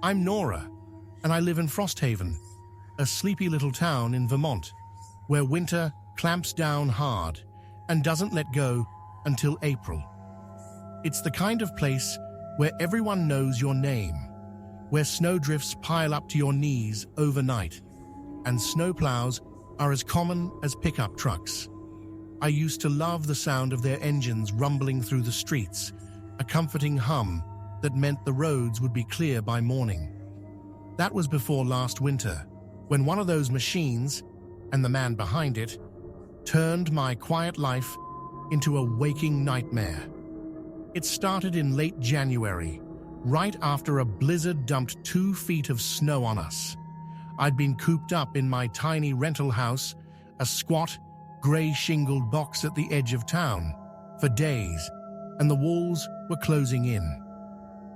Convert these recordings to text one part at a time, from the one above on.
I'm Nora, and I live in Frosthaven, a sleepy little town in Vermont, where winter clamps down hard and doesn't let go until April. It's the kind of place where everyone knows your name, where snowdrifts pile up to your knees overnight, and snowplows are as common as pickup trucks. I used to love the sound of their engines rumbling through the streets, a comforting hum that meant the roads would be clear by morning. That was before last winter, when one of those machines, and the man behind it, turned my quiet life into a waking nightmare. It started in late January, right after a blizzard dumped 2 feet of snow on us. I'd been cooped up in my tiny rental house, a squat, grey-shingled box at the edge of town, for days, and the walls were closing in.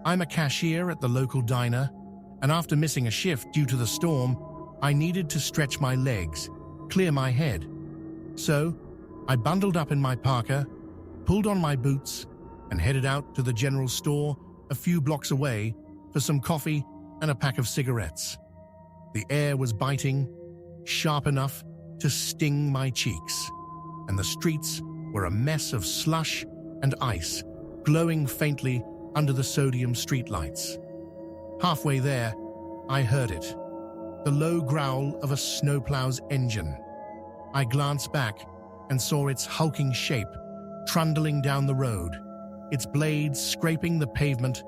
I'm a cashier at the local diner, and after missing a shift due to the storm, I needed to stretch my legs, clear my head. So, I bundled up in my parka, pulled on my boots, and headed out to the general store a few blocks away for some coffee and a pack of cigarettes. The air was biting, sharp enough to sting my cheeks, and the streets were a mess of slush and ice, glowing faintly under the sodium streetlights. Halfway there, I heard it, the low growl of a snowplow's engine. I glanced back and saw its hulking shape trundling down the road, its blades scraping the pavement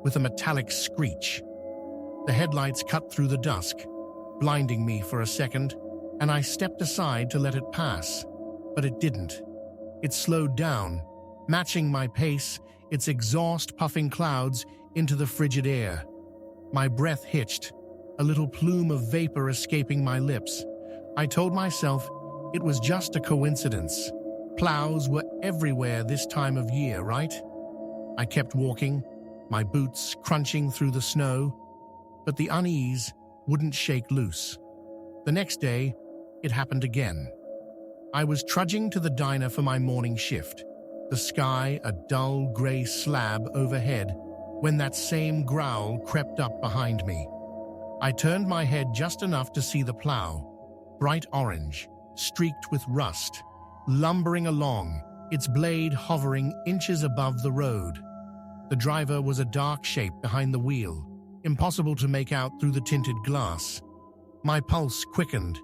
with a metallic screech. The headlights cut through the dusk, blinding me for a second, and I stepped aside to let it pass, but it didn't. It slowed down, matching my pace, its exhaust puffing clouds into the frigid air. My breath hitched, a little plume of vapor escaping my lips. I told myself it was just a coincidence. Plows were everywhere this time of year, right? I kept walking, my boots crunching through the snow, but the unease wouldn't shake loose. The next day, it happened again. I was trudging to the diner for my morning shift, the sky a dull gray slab overhead, when that same growl crept up behind me. I turned my head just enough to see the plow, bright orange, streaked with rust, lumbering along, its blade hovering inches above the road. The driver was a dark shape behind the wheel, impossible to make out through the tinted glass. My pulse quickened,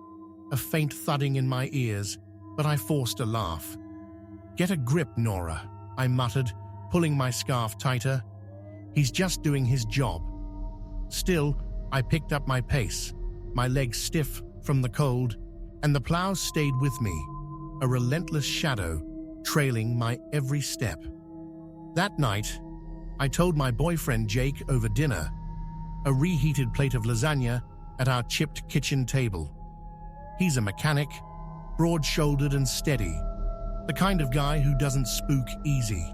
a faint thudding in my ears, but I forced a laugh. "Get a grip, Nora," I muttered, pulling my scarf tighter. "He's just doing his job." Still, I picked up my pace, my legs stiff from the cold, and the plow stayed with me, a relentless shadow trailing my every step. That night, I told my boyfriend Jake over dinner, a reheated plate of lasagna at our chipped kitchen table. He's a mechanic, broad-shouldered and steady, the kind of guy who doesn't spook easy.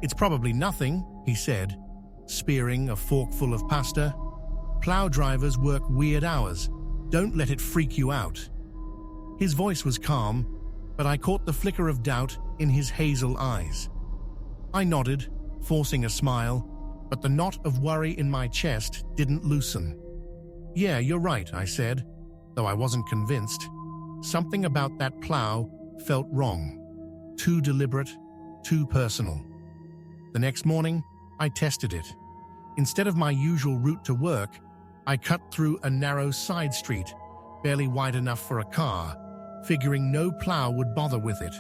"It's probably nothing," he said, spearing a forkful of pasta. "Plow drivers work weird hours. Don't let it freak you out." His voice was calm, but I caught the flicker of doubt in his hazel eyes. I nodded, forcing a smile, but the knot of worry in my chest didn't loosen. "Yeah, you're right," I said, though I wasn't convinced. Something about that plow felt wrong. Too deliberate, too personal. The next morning, I tested it. Instead of my usual route to work, I cut through a narrow side street, barely wide enough for a car, figuring no plow would bother with it.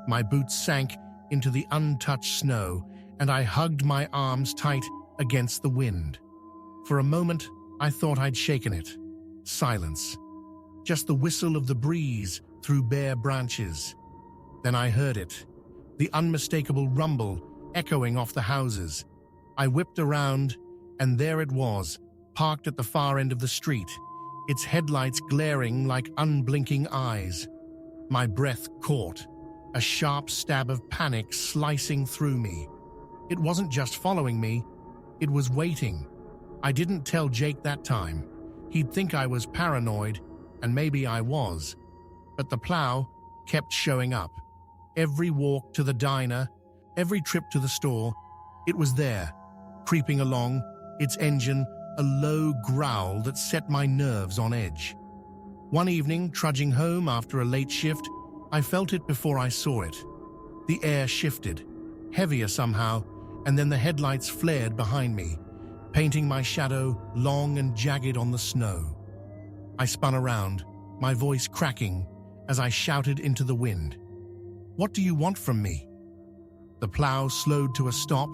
My boots sank into the untouched snow, and I hugged my arms tight against the wind. For a moment, I thought I'd shaken it. Silence. Just the whistle of the breeze through bare branches. Then I heard it, the unmistakable rumble echoing off the houses. I whipped around, and there it was, parked at the far end of the street, its headlights glaring like unblinking eyes. My breath caught, a sharp stab of panic slicing through me. It wasn't just following me, it was waiting. I didn't tell Jake that time. He'd think I was paranoid, and maybe I was. But the plow kept showing up. Every walk to the diner, every trip to the store, it was there, creeping along, its engine a low growl that set my nerves on edge. One evening, trudging home after a late shift, I felt it before I saw it. The air shifted, heavier somehow, and then the headlights flared behind me, painting my shadow long and jagged on the snow. I spun around, my voice cracking as I shouted into the wind. "What do you want from me?" The plow slowed to a stop,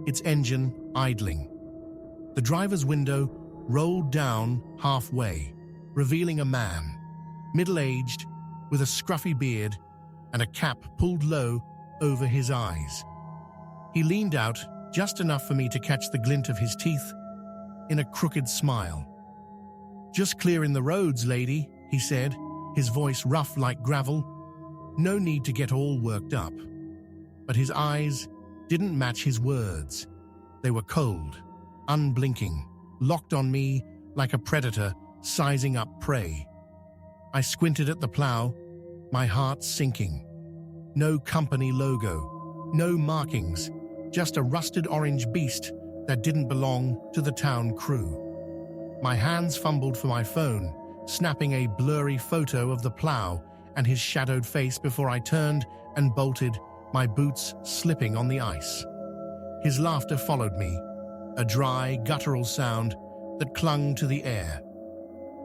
its engine idling. The driver's window rolled down halfway, revealing a man, middle-aged, with a scruffy beard and a cap pulled low over his eyes. He leaned out just enough for me to catch the glint of his teeth in a crooked smile. "Just clearing the roads, lady," he said, his voice rough like gravel. No need to get all worked up. But his eyes didn't match his words. They were cold, unblinking, locked on me like a predator sizing up prey. I squinted at the plow, my heart sinking. No company logo, no markings, just a rusted orange beast that didn't belong to the town crew. My hands fumbled for my phone, snapping a blurry photo of the plow and his shadowed face before I turned and bolted, my boots slipping on the ice. His laughter followed me, a dry, guttural sound that clung to the air.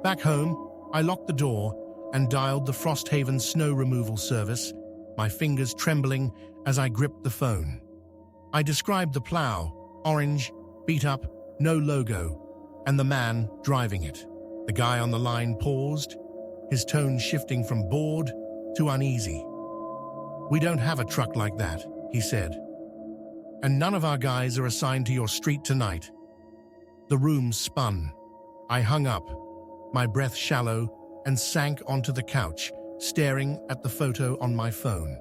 Back home, I locked the door and dialed the Frosthaven snow removal service, my fingers trembling as I gripped the phone. I described the plow, orange, beat up, no logo, and the man driving it. The guy on the line paused, his tone shifting from bored to uneasy. "We don't have a truck like that," he said. "And none of our guys are assigned to your street tonight." The room spun. I hung up, my breath shallow, and sank onto the couch, staring at the photo on my phone.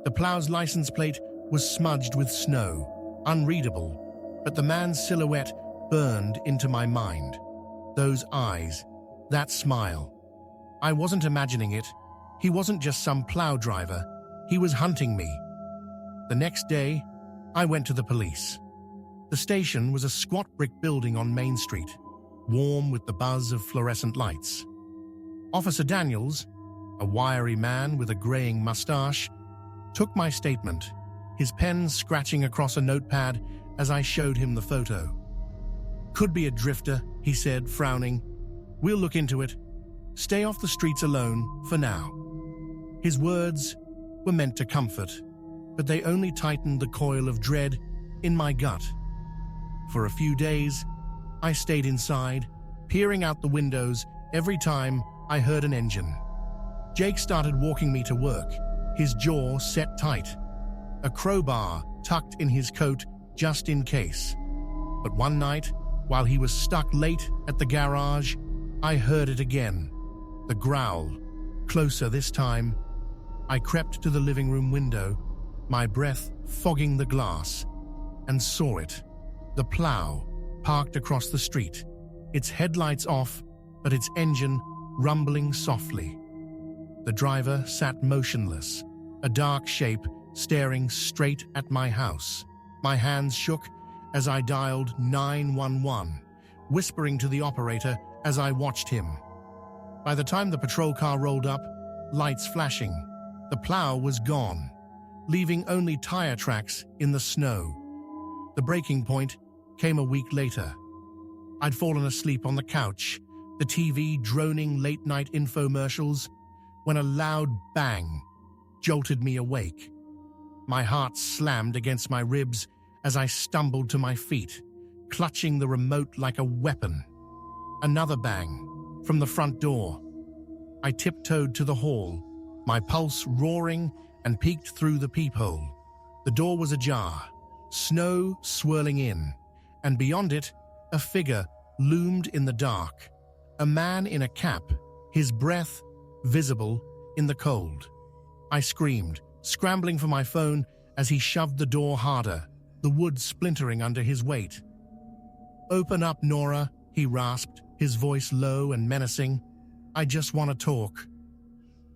The plow's license plate was smudged with snow, unreadable, but the man's silhouette burned into my mind. Those eyes, that smile. I wasn't imagining it. He wasn't just some plow driver. He was hunting me. The next day, I went to the police. The station was a squat brick building on Main Street, warm with the buzz of fluorescent lights. Officer Daniels, a wiry man with a graying mustache, took my statement, his pen scratching across a notepad as I showed him the photo. "Could be a drifter," he said, frowning. "We'll look into it. Stay off the streets alone for now." His words were meant to comfort, but they only tightened the coil of dread in my gut. For a few days, I stayed inside, peering out the windows every time I heard an engine. Jake started walking me to work, his jaw set tight, a crowbar tucked in his coat just in case. But one night, while he was stuck late at the garage, I heard it again, the growl, closer this time. I crept to the living room window, my breath fogging the glass, and saw it, the plow, parked across the street, its headlights off, but its engine rumbling softly. The driver sat motionless, a dark shape staring straight at my house. My hands shook as I dialed 911, whispering to the operator as I watched him. By the time the patrol car rolled up, lights flashing, the plow was gone, leaving only tire tracks in the snow. The breaking point came a week later. I'd fallen asleep on the couch, the TV droning late-night infomercials, when a loud bang jolted me awake. My heart slammed against my ribs as I stumbled to my feet, clutching the remote like a weapon. Another bang from the front door. I tiptoed to the hall, my pulse roaring, and peeked through the peephole. The door was ajar, snow swirling in, and beyond it, a figure loomed in the dark. A man in a cap, his breath visible in the cold. I screamed, scrambling for my phone as he shoved the door harder, the wood splintering under his weight. "Open up, Nora," he rasped, his voice low and menacing. "I just want to talk."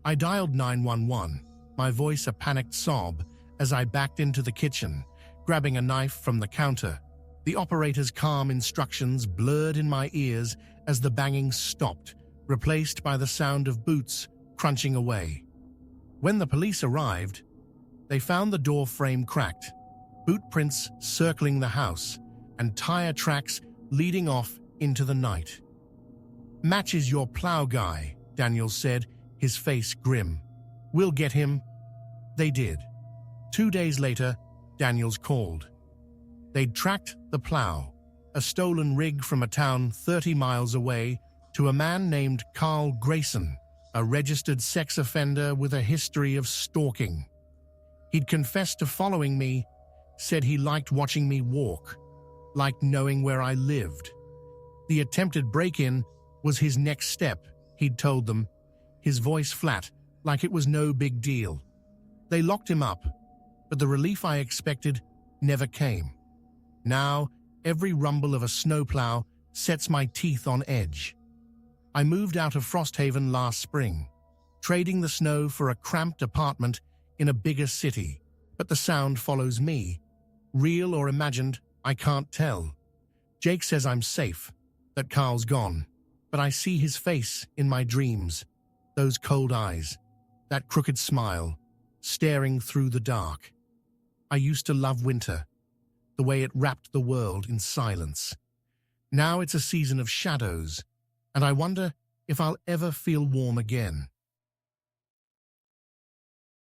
I dialed 911, my voice a panicked sob as I backed into the kitchen, grabbing a knife from the counter. The operator's calm instructions blurred in my ears as the banging stopped, replaced by the sound of boots crunching away. When the police arrived, they found the door frame cracked, boot prints circling the house, and tire tracks leading off into the night. "Matches your plow guy," Daniel said, his face grim. "We'll get him." They did. 2 days later, Daniels called. They'd tracked the plow, a stolen rig from a town 30 miles away, to a man named Carl Grayson, a registered sex offender with a history of stalking. He'd confessed to following me, said he liked watching me walk, liked knowing where I lived. The attempted break-in was his next step, he'd told them, his voice flat, like it was no big deal. They locked him up, but the relief I expected never came. Now, every rumble of a snowplow sets my teeth on edge. I moved out of Frosthaven last spring, trading the snow for a cramped apartment in a bigger city, but the sound follows me. Real or imagined, I can't tell. Jake says I'm safe, that Carl's gone, but I see his face in my dreams, those cold eyes, that crooked smile, staring through the dark. I used to love winter, the way it wrapped the world in silence. Now it's a season of shadows, and I wonder if I'll ever feel warm again.